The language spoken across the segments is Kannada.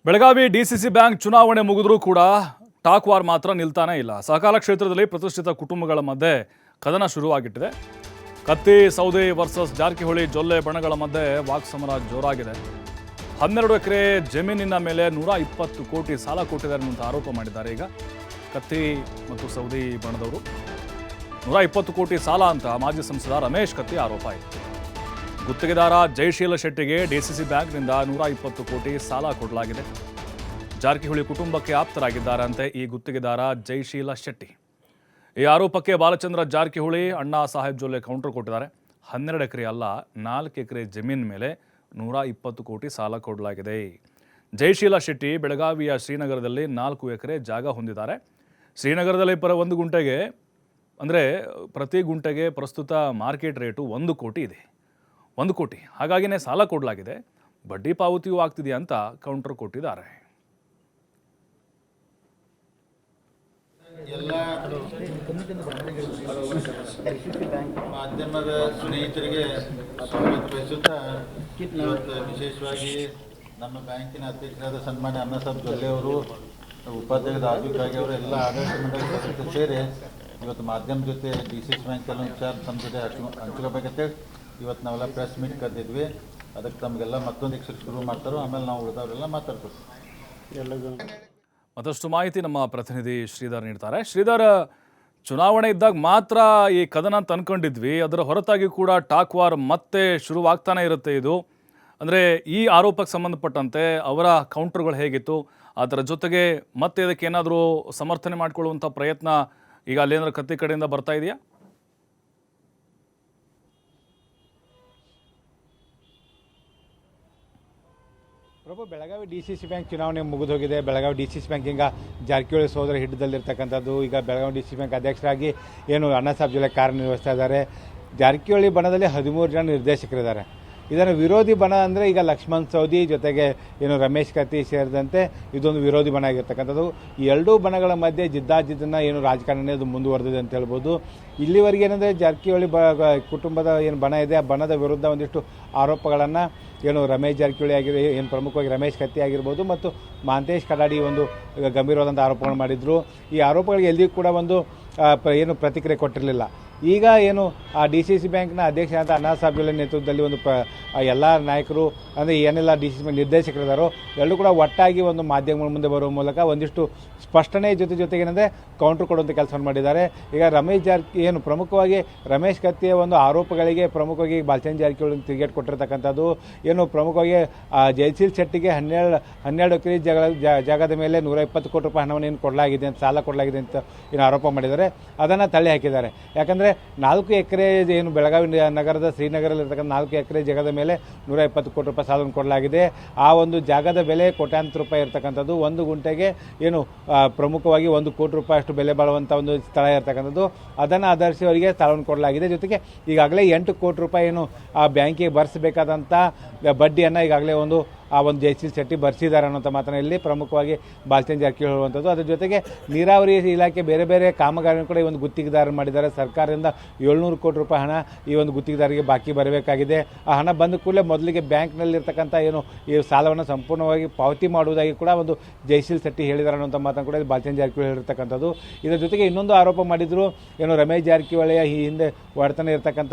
ಬೆಳಗಾವಿ ಡಿಸಿಸಿ ಬ್ಯಾಂಕ್ ಚುನಾವಣೆ ಮುಗಿದ್ರೂ ಕೂಡ ಟಾಕ್ ವಾರ್ ಮಾತ್ರ ನಿಲ್ತಾನೇ ಇಲ್ಲ. ಸಹಕಾರ ಕ್ಷೇತ್ರದಲ್ಲಿ ಪ್ರತಿಷ್ಠಿತ ಕುಟುಂಬಗಳ ಮಧ್ಯೆ ಕದನ ಶುರುವಾಗಿಟ್ಟಿದೆ. ಕತ್ತಿ ಸೌದಿ ವರ್ಸಸ್ ಜಾರಕಿಹೊಳಿ ಜೊಲ್ಲೆ ಬಣಗಳ ಮಧ್ಯೆ ವಾಕ್ಸಮರ ಜೋರಾಗಿದೆ. 12 ಎಕರೆ ಜಮೀನಿನ ಮೇಲೆ 120 ಕೋಟಿ ಸಾಲ ಕೊಟ್ಟಿದ್ದಾರೆ ಅಂತ ಆರೋಪ ಮಾಡಿದ್ದಾರೆ. ಈಗ ಕತ್ತಿ ಮತ್ತು ಸೌದಿ ಬಣದವರು 120 ಕೋಟಿ ಸಾಲ ಅಂತ ಮಾಜಿ ಸಂಸದ ರಮೇಶ್ ಕತ್ತಿ ಆರೋಪ ಇತ್ತು. ಗುತ್ತಿಗೆದಾರ ಜಯಶೀಲ ಶೆಟ್ಟಿಗೆ ಡಿಸಿಸಿ ಬ್ಯಾಂಕ್ನಿಂದ 120 ಕೋಟಿ ಸಾಲ ಕೊಡಲಾಗಿದೆ. ಜಾರಕಿಹೊಳಿ ಕುಟುಂಬಕ್ಕೆ ಆಪ್ತರಾಗಿದ್ದಾರಂತೆ ಈ ಗುತ್ತಿಗೆದಾರ ಜಯಶೀಲ ಶೆಟ್ಟಿ. ಈ ಆರೋಪಕ್ಕೆ ಬಾಲಚಂದ್ರ ಜಾರಕಿಹೊಳಿ ಅಣ್ಣಾ ಸಾಹೇಬ್ ಜೊಲ್ಲೆ ಕೌಂಟರ್ ಕೊಟ್ಟಿದ್ದಾರೆ. 12 ಎಕರೆ ಅಲ್ಲ, 4 ಎಕರೆ ಜಮೀನ್ ಮೇಲೆ 120 ಕೋಟಿ ಸಾಲ ಕೊಡಲಾಗಿದೆ. ಜಯಶೀಲ ಶೆಟ್ಟಿ ಬೆಳಗಾವಿಯ ಶ್ರೀನಗರದಲ್ಲಿ 4 ಎಕರೆ ಜಾಗ ಹೊಂದಿದ್ದಾರೆ. ಶ್ರೀನಗರದಲ್ಲಿ ಒಂದು ಗುಂಟೆಗೆ ಅಂದರೆ ಪ್ರತಿ ಗುಂಟೆಗೆ ಪ್ರಸ್ತುತ ಮಾರ್ಕೆಟ್ ರೇಟು 1 ಕೋಟಿ ಇದೆ. 1 ಕೋಟಿ, ಹಾಗಾಗಿನೇ ಸಾಲ ಕೊಡಲಾಗಿದೆ. ಬಡ್ಡಿ ಪಾವತಿಯೂ ಆಗ್ತಿದೆ ಅಂತ ಕೌಂಟರ್ ಕೊಟ್ಟಿದ್ದಾರೆ. ಎಲ್ಲ ಮಾಧ್ಯಮದ ಸ್ನೇಹಿತರಿಗೆ ಸ್ವಾಗತ ಬಯಸುತ್ತಾ ಇವತ್ತು ವಿಶೇಷವಾಗಿ ನಮ್ಮ ಬ್ಯಾಂಕಿನ ಅಧ್ಯಕ್ಷರಾದ ಸನ್ಮಾನ್ಯ ಅಣ್ಣಾ ಸಾಹೇಬ್ ಜೊಲ್ಲೆ ಅವರು, ಉಪಾಧ್ಯಕ್ಷ ರಾಜೀವ್ ಕಾಗೆ ಅವರು, ಎಲ್ಲ ಆಡಳಿತ ಮಂಡಳಿ ಸದಸ್ಯರು ಸೇರಿ ಇವತ್ತು ಮಾಧ್ಯಮ ಜೊತೆ ಡಿಸಿಸಿ ಬ್ಯಾಂಕ್ ಕೆಲವೊಂದು ವಿಚಾರ ನಮ್ಮ ಜೊತೆ ಹಂಚ್ಕೋಬೇಕಂತೇಳಿ ಇವತ್ತು ನಾವೆಲ್ಲ ಪ್ರೆಸ್ ಮೀಟ್ ಕರೆದಿದ್ವಿ. ಅದಕ್ಕೆ ತಮಗೆಲ್ಲ ಮತ್ತೊಂದು ಎಕ್ಸರ್ ಶುರು ಮಾಡ್ತಾರೋ, ಆಮೇಲೆ ನಾವು ಉಳಿದವರೆಲ್ಲ ಮಾತಾಡ್ತೀವಿ. ಮತ್ತಷ್ಟು ಮಾಹಿತಿ ನಮ್ಮ ಪ್ರತಿನಿಧಿ ಶ್ರೀಧರ್ ನೀಡ್ತಾರೆ. ಶ್ರೀಧರ್, ಚುನಾವಣೆ ಇದ್ದಾಗ ಮಾತ್ರ ಈ ಕದನ ಅಂತ ಅನ್ಕೊಂಡಿದ್ವಿ, ಅದರ ಹೊರತಾಗಿ ಕೂಡ ಟಾಕ್ ವಾರ್ ಮತ್ತೆ ಶುರುವಾಗ್ತಾನೆ ಇರುತ್ತೆ. ಇದು ಅಂದರೆ ಈ ಆರೋಪಕ್ಕೆ ಸಂಬಂಧಪಟ್ಟಂತೆ ಅವರ ಕೌಂಟರ್ಗಳು ಹೇಗಿತ್ತು, ಅದರ ಜೊತೆಗೆ ಮತ್ತೆ ಇದಕ್ಕೆ ಏನಾದರೂ ಸಮರ್ಥನೆ ಮಾಡಿಕೊಳ್ಳುವಂಥ ಪ್ರಯತ್ನ ಈಗ ಅಲ್ಲೇನಾದ್ರೂ ಕತ್ತಿ ಕಡೆಯಿಂದ ಬರ್ತಾ ಇದೆಯಾ? ಪ್ರಭು, ಬೆಳಗಾವಿ ಡಿಸಿಸಿ ಬ್ಯಾಂಕ್ ಚುನಾವಣೆ ಮುಗಿದೋಗಿದೆ. ಬೆಳಗಾವಿ ಡಿಸಿಸಿ ಬ್ಯಾಂಕ್ ಈಗ ಜಾರಕಿಹೊಳಿ ಸೋದರ ಹಿಡಿದಲ್ಲಿರ್ತಕ್ಕಂಥದ್ದು. ಈಗ ಬೆಳಗಾವಿ ಡಿಸಿಸಿ ಬ್ಯಾಂಕ್ ಅಧ್ಯಕ್ಷರಾಗಿ ಅಣ್ಣಾ ಸಾಹೇಬ್ ಜೊಲ್ಲೆ ಕಾರ್ಯನಿರ್ವಹಿಸ್ತಾ ಇದ್ದಾರೆ. ಜಾರಕಿಹೊಳಿ ಬಣದಲ್ಲಿ 13 ಜನ ನಿರ್ದೇಶಕರಿದ್ದಾರೆ. ಇದನ್ನು ವಿರೋಧಿ ಬಣ ಅಂದರೆ ಈಗ ಲಕ್ಷ್ಮಣ್ ಸವದಿ ಜೊತೆಗೆ ರಮೇಶ್ ಕತ್ತಿ ಸೇರಿದಂತೆ ಇದೊಂದು ವಿರೋಧಿ ಬಣ ಆಗಿರ್ತಕ್ಕಂಥದ್ದು. ಈ ಎರಡೂ ಬಣಗಳ ಮಧ್ಯೆ ಜಿದ್ದಾಜಿದ್ದನ್ನು ರಾಜಕಾರಣ ಅದು ಮುಂದುವರೆದಿದೆ ಅಂತ ಹೇಳ್ಬೋದು. ಇಲ್ಲಿವರೆಗೆ ಏನಂದರೆ ಜಾರಕಿಹೊಳಿ ಕುಟುಂಬದ ಬಣ ಇದೆ, ಆ ಬಣದ ವಿರುದ್ಧ ಒಂದಿಷ್ಟು ಆರೋಪಗಳನ್ನು ರಮೇಶ್ ಜಾರಕಿಹೊಳಿ ಪ್ರಮುಖವಾಗಿ ರಮೇಶ್ ಕತ್ತಿ ಆಗಿರ್ಬೋದು ಮತ್ತು ಮಹಾಂತೇಶ್ ಕಡಾಡಿ ಗಂಭೀರವಾದಂಥ ಆರೋಪಗಳು ಮಾಡಿದರು. ಈ ಆರೋಪಗಳಿಗೆ ಎಲ್ಲಿಯೂ ಕೂಡ ಪ್ರತಿಕ್ರಿಯೆ ಕೊಟ್ಟಿರಲಿಲ್ಲ. ಈಗ ಆ ಡಿಸಿಸಿ ಬ್ಯಾಂಕ್ನ ಅಧ್ಯಕ್ಷರಾದ ಅಣ್ಣಾ ಸಾಹೇಬ್ ಜೊಲ್ಲೆ ನೇತೃತ್ವದಲ್ಲಿ ಎಲ್ಲ ನಾಯಕರು ಅಂದರೆ ಏನೆಲ್ಲ ಡಿಸಿಸಿ ಬ್ಯಾಂಕ್ ನಿರ್ದೇಶಕರಿದ್ದಾರೋ ಎಲ್ಲರೂ ಕೂಡ ಒಟ್ಟಾಗಿ ಮಾಧ್ಯಮಗಳ ಮುಂದೆ ಬರುವ ಮೂಲಕ ಒಂದಿಷ್ಟು ಸ್ಪಷ್ಟನೆ ಜೊತೆಗೆ ಏನಂದರೆ ಕೌಂಟರ್ ಕೊಡುವಂಥ ಕೆಲಸವನ್ನು ಮಾಡಿದ್ದಾರೆ. ಈಗ ರಮೇಶ್ ಪ್ರಮುಖವಾಗಿ ರಮೇಶ್ ಕತ್ತಿಯ ಆರೋಪಗಳಿಗೆ ಪ್ರಮುಖವಾಗಿ ಬಾಲಚಂದ್ರ ಜಾರಕಿಹೊಳಿ ತಿರುಗೇಟು ಕೊಟ್ಟಿರ್ತಕ್ಕಂಥದ್ದು. ಪ್ರಮುಖವಾಗಿ ಜಯಶೀಲ್ ಶೆಟ್ಟಿಗೆ 12 ಎಕರೆ ಜಾಗದ ಮೇಲೆ 120 ಕೋಟಿ ರೂಪಾಯಿ ಹಣವನ್ನು ಕೊಡಲಾಗಿದೆ ಅಂತ, ಸಾಲ ಕೊಡಲಾಗಿದೆ ಅಂತ ಆರೋಪ ಮಾಡಿದ್ದಾರೆ. ಅದನ್ನು ತಳ್ಳಿ ಹಾಕಿದ್ದಾರೆ. ಯಾಕಂದರೆ 4 ಎಕರೆ ಬೆಳಗಾವಿ ನಗರದ ಶ್ರೀನಗರದಲ್ಲಿರ್ತಕ್ಕಂಥ 4 ಎಕರೆ ಜಾಗದ ಮೇಲೆ 120 ಕೋಟಿ ರೂಪಾಯಿ ಸಾಲವನ್ನು ಕೊಡಲಾಗಿದೆ. ಆ ಜಾಗದ ಬೆಲೆ ಕೋಟ್ಯಾಂತರ ರೂಪಾಯಿ ಇರ್ತಕ್ಕಂಥದ್ದು. 1 ಗುಂಟೆಗೆ ಪ್ರಮುಖವಾಗಿ 1 ಕೋಟಿ ರೂಪಾಯಿ ಅಷ್ಟು ಬೆಲೆ ಬಾಳುವಂಥ ಸ್ಥಳ ಇರ್ತಕ್ಕಂಥದ್ದು. ಅದನ್ನು ಆಧರಿಸಿ ಅವರಿಗೆ ಸಾಲವನ್ನು ಕೊಡಲಾಗಿದೆ. ಜೊತೆಗೆ ಈಗಾಗಲೇ 8 ಕೋಟಿ ರೂಪಾಯಿ ಆ ಬ್ಯಾಂಕಿಗೆ ಭರಿಸಬೇಕಾದಂಥ ಬಡ್ಡಿಯನ್ನು ಈಗಾಗಲೇ ಜಯಶೀಲ್ ಶೆಟ್ಟಿ ಭರಿಸಿದ್ದಾರೆ ಅನ್ನೋಂಥ ಮಾತನ್ನು ಇಲ್ಲಿ ಪ್ರಮುಖವಾಗಿ ಬಾಲಚಂದ್ರ ಜಾರಕಿಹೊಳಿ ಹೇಳುವಂಥದ್ದು. ಅದ್ರ ಜೊತೆಗೆ ನೀರಾವರಿ ಇಲಾಖೆ ಬೇರೆ ಬೇರೆ ಕಾಮಗಾರಿಯನ್ನು ಕೂಡ ಗುತ್ತಿಗೆದಾರ ಮಾಡಿದ್ದಾರೆ. ಸರ್ಕಾರದಿಂದ 700 ಕೋಟಿ ರೂಪಾಯಿ ಹಣ ಈ ಗುತ್ತಿಗೆದಾರರಿಗೆ ಬಾಕಿ ಬರಬೇಕಾಗಿದೆ. ಆ ಹಣ ಬಂದ ಕೂಡಲೇ ಮೊದಲಿಗೆ ಬ್ಯಾಂಕ್ನಲ್ಲಿರ್ತಕ್ಕಂಥ ಈ ಸಾಲವನ್ನು ಸಂಪೂರ್ಣವಾಗಿ ಪಾವತಿ ಮಾಡುವುದಾಗಿ ಕೂಡ ಜಯಶೀಲ್ ಶೆಟ್ಟಿ ಹೇಳಿದ್ದಾರೆ ಅನ್ನೋಂಥ ಮಾತನ್ನು ಕೂಡ ಬಾಲಚಂದ್ರ ಜಾರಕಿಹೊಳಿ ಹೇಳಿರ್ತಕ್ಕಂಥದ್ದು. ಇದರ ಜೊತೆಗೆ ಇನ್ನೊಂದು ಆರೋಪ ಮಾಡಿದ್ರು, ರಮೇಶ್ ಜಾರಕಿಹೊಳಿಯ ಈ ಹಿಂದೆ ಒಡೆತನ ಇರ್ತಕ್ಕಂಥ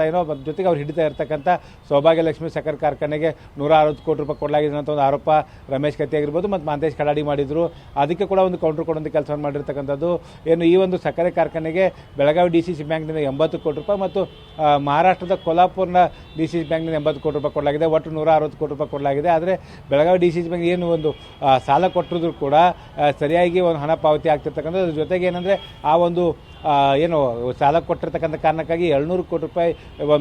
ಜೊತೆಗೆ ಅವ್ರು ಹಿಡಿತಾ ಇರ್ತಕ್ಕಂಥ ಸೌಭಾಗ್ಯಲಕ್ಷ್ಮಿ ಸಕ್ಕರೆ ಕಾರ್ಖಾನೆಗೆ 160 ಕೋಟಿ ರೂಪಾಯಿ ಕೊಡಲಾಗಿದೆ ಒಂದು ಆರೋಪ ರಮೇಶ್ ಕತ್ತಿ ಆಗಿರ್ಬೋದು ಮತ್ತು ಮಹಾಂತೇಶ್ ಕಡಾಡಿ ಮಾಡಿದ್ರು. ಅದಕ್ಕೆ ಕೂಡ ಕೌಂಟರ್ ಕೊಡುವಂಥ ಕೆಲಸವನ್ನು ಮಾಡಿರ್ತಕ್ಕಂಥದ್ದು. ಈ ಸಕ್ಕರೆ ಕಾರ್ಖಾನೆಗೆ ಬೆಳಗಾವಿ ಡಿಸಿಸಿ ಬ್ಯಾಂಕ್ನಿಂದ 80 ಕೋಟಿ ರೂಪಾಯಿ ಮತ್ತು ಮಹಾರಾಷ್ಟ್ರದ ಕೊಲ್ಹಾಪುರ್ನ ಡಿಸಿಸಿ ಬ್ಯಾಂಕ್ನಿಂದ 80 ಕೋಟಿ ರೂಪಾಯಿ ಕೊಡಲಾಗಿದೆ. ಒಟ್ಟು 160 ಕೋಟಿ ರೂಪಾಯಿ ಕೊಡಲಾಗಿದೆ. ಆದರೆ ಬೆಳಗಾವಿ ಡಿಸಿಸಿ ಬ್ಯಾಂಕ್ ಸಾಲ ಕೊಟ್ಟಿದ್ರು ಕೂಡ ಸರಿಯಾಗಿ ಹಣ ಪಾವತಿ ಆಗ್ತಿರ್ತಕ್ಕಂಥದ್ದು. ಅದ್ರ ಜೊತೆಗೆ ಏನಂದರೆ ಸಾಲ ಕೊಟ್ಟಿರ್ತಕ್ಕಂಥ ಕಾರಣಕ್ಕಾಗಿ 700 ಕೋಟಿ ರೂಪಾಯಿ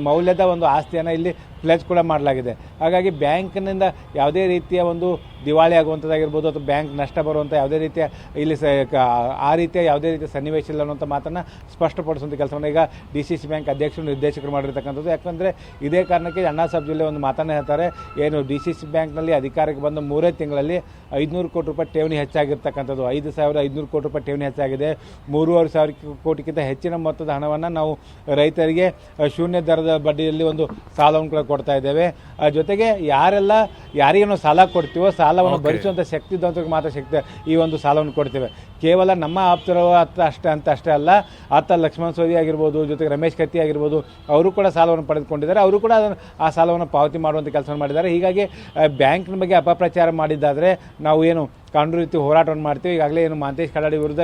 ಮೌಲ್ಯದ ಆಸ್ತಿಯನ್ನು ಇಲ್ಲಿ ಪ್ಲೇಸ್ ಕೂಡ ಮಾಡಲಾಗಿದೆ. ಹಾಗಾಗಿ ಬ್ಯಾಂಕ್ನಿಂದ ಯಾವುದೇ ರೀತಿಯ ದಿವಾಳಿ ಆಗುವಂಥದ್ದಾಗಿರ್ಬೋದು ಅಥವಾ ಬ್ಯಾಂಕ್ ನಷ್ಟ ಬರುವಂಥ ಯಾವುದೇ ರೀತಿಯ ಇಲ್ಲಿ ಆ ರೀತಿಯ ಯಾವುದೇ ರೀತಿಯ ಸನ್ನಿವೇಶ ಇಲ್ಲ ಅನ್ನುವಂಥ ಮಾತನ್ನು ಸ್ಪಷ್ಟಪಡಿಸುವಂಥ ಕೆಲಸವನ್ನು ಈಗ ಡಿಸಿಸಿ ಬ್ಯಾಂಕ್ ಅಧ್ಯಕ್ಷರು ನಿರ್ದೇಶಕರು ಮಾಡಿರ್ತಕ್ಕಂಥದ್ದು. ಯಾಕಂದರೆ ಇದೇ ಕಾರಣಕ್ಕೆ ಅಣ್ಣಾ ಸಾಹೇಬ್ ಜೊಲ್ಲೆ ಮಾತನ್ನು ಹೇಳ್ತಾರೆ, ಡಿಸಿಸಿ ಬ್ಯಾಂಕ್ನಲ್ಲಿ ಅಧಿಕಾರಕ್ಕೆ ಬಂದ 3 ತಿಂಗಳಲ್ಲಿ 500 ಕೋಟಿ ರೂಪಾಯಿ ಠೇವಣಿ ಹೆಚ್ಚಾಗಿರ್ತಕ್ಕಂಥದ್ದು. 5,500 ಕೋಟಿ ರೂಪಾಯಿ ಠೇವಣಿ ಹೆಚ್ಚಾಗಿದೆ. 3,500 ಕೋಟಿಗಿಂತ ಹೆಚ್ಚಿನ ಮೊತ್ತದ ಹಣವನ್ನು ನಾವು ರೈತರಿಗೆ ಶೂನ್ಯ ದರದ ಬಡ್ಡಿಯಲ್ಲಿ ಸಾಲವನ್ನು ಕೂಡ ಕೊಡ್ತಾ ಇದ್ದೇವೆ. ಜೊತೆಗೆ ಯಾರಿಗೇನು ಸಾಲ ಕೊಡ್ತೀವೋ ಸಾಲ ಸಾಲವನ್ನು Okay. ಭರಿಸುವಂಥ ಶಕ್ತಿ ಇದ್ದಂಥವ್ರಿಗೆ ಮಾತ್ರ ಈ ಒಂದು ಸಾಲವನ್ನು ಕೊಡ್ತೇವೆ. ಕೇವಲ ನಮ್ಮ ಆಪ್ತರು ಅಷ್ಟೇ ಅಲ್ಲ, ಆತ ಲಕ್ಷ್ಮಣ ಸವದಿ ಆಗಿರ್ಬೋದು, ಜೊತೆಗೆ ರಮೇಶ್ ಕತ್ತಿ ಆಗಿರ್ಬೋದು, ಅವರು ಕೂಡ ಸಾಲವನ್ನು ಪಡೆದುಕೊಂಡಿದ್ದಾರೆ. ಅವರು ಕೂಡ ಆ ಸಾಲವನ್ನು ಪಾವತಿ ಮಾಡುವಂಥ ಕೆಲಸವನ್ನು ಮಾಡಿದ್ದಾರೆ. ಹೀಗಾಗಿ ಬ್ಯಾಂಕಿನ ಬಗ್ಗೆ ಅಪಪ್ರಚಾರ ಮಾಡಿದ್ದಾದರೆ ನಾವು ಏನು ಕಾನೂನು ರೀತಿ ಹೋರಾಟವನ್ನು ಮಾಡ್ತೀವಿ. ಈಗಾಗಲೇ ಏನು ಮಹಂತೇಶ್ ಕಡಾಡಿ ವಿರುದ್ಧ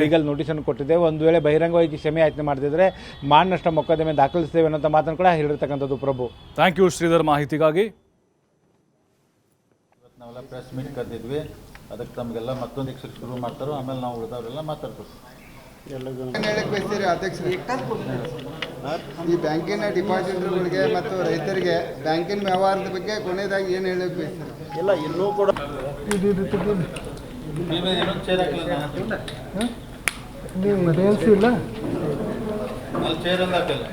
ಲೀಗಲ್ ನೋಟಿಸನ್ನು ಕೊಟ್ಟಿದ್ದೇವೆ. ಒಂದು ವೇಳೆ ಬಹಿರಂಗವಾಗಿ ಕ್ಷಮೆ ಯಾಚನೆ ಮಾಡ್ತಿದ್ರೆ ಮಾನನಷ್ಟ ಮೊಕದ್ದಮೆ ದಾಖಲಿಸ್ತೇವೆ ಅನ್ನೋ ಮಾತನ್ನು ಕೂಡ ಹೇಳಿರ್ತಕ್ಕಂಥದ್ದು. ಪ್ರಭು, ಥ್ಯಾಂಕ್ ಯು ಶ್ರೀಧರ್ ಮಾಹಿತಿಗಾಗಿ. ಇವತ್ತು ನಾವೆಲ್ಲ ಪ್ರೆಸ್ ಮೀಟ್ ಕರೆದಿದ್ವಿ. ಅದಕ್ಕೆ ತಮಗೆಲ್ಲ ಮತ್ತೊಂದು ಶುರು ಮಾಡ್ತಾರೋ, ಆಮೇಲೆ ನಾವು ಉಳಿದವರೆಲ್ಲ ಮಾತಾಡ್ತೀವಿ. ಹೇಳಕ್ ಬಯಸ್ತೀರಿ ಅಧ್ಯಕ್ಷರೇ, ಈ ಬ್ಯಾಂಕಿನ ಡಿಪಾಸಿಟರ್ಗಳಿಗೆ ಮತ್ತು ರೈತರಿಗೆ ಬ್ಯಾಂಕಿನ ವ್ಯವಹಾರದ ಬಗ್ಗೆ ಕೊನೆಯದಾಗಿ ಏನು ಹೇಳಕ್ ಬಯಸ್ತೀರಿ? ಇಲ್ಲ, ಇನ್ನೂ ಕೂಡ ಇನ್ನೊಂದು ಚೇರ್ ಹಾಕಿಲ್ಲ, ಅಲ್ಲಿ ಚೇರ್ ಎಲ್ಲ ಹಾಕಿಲ್ಲ.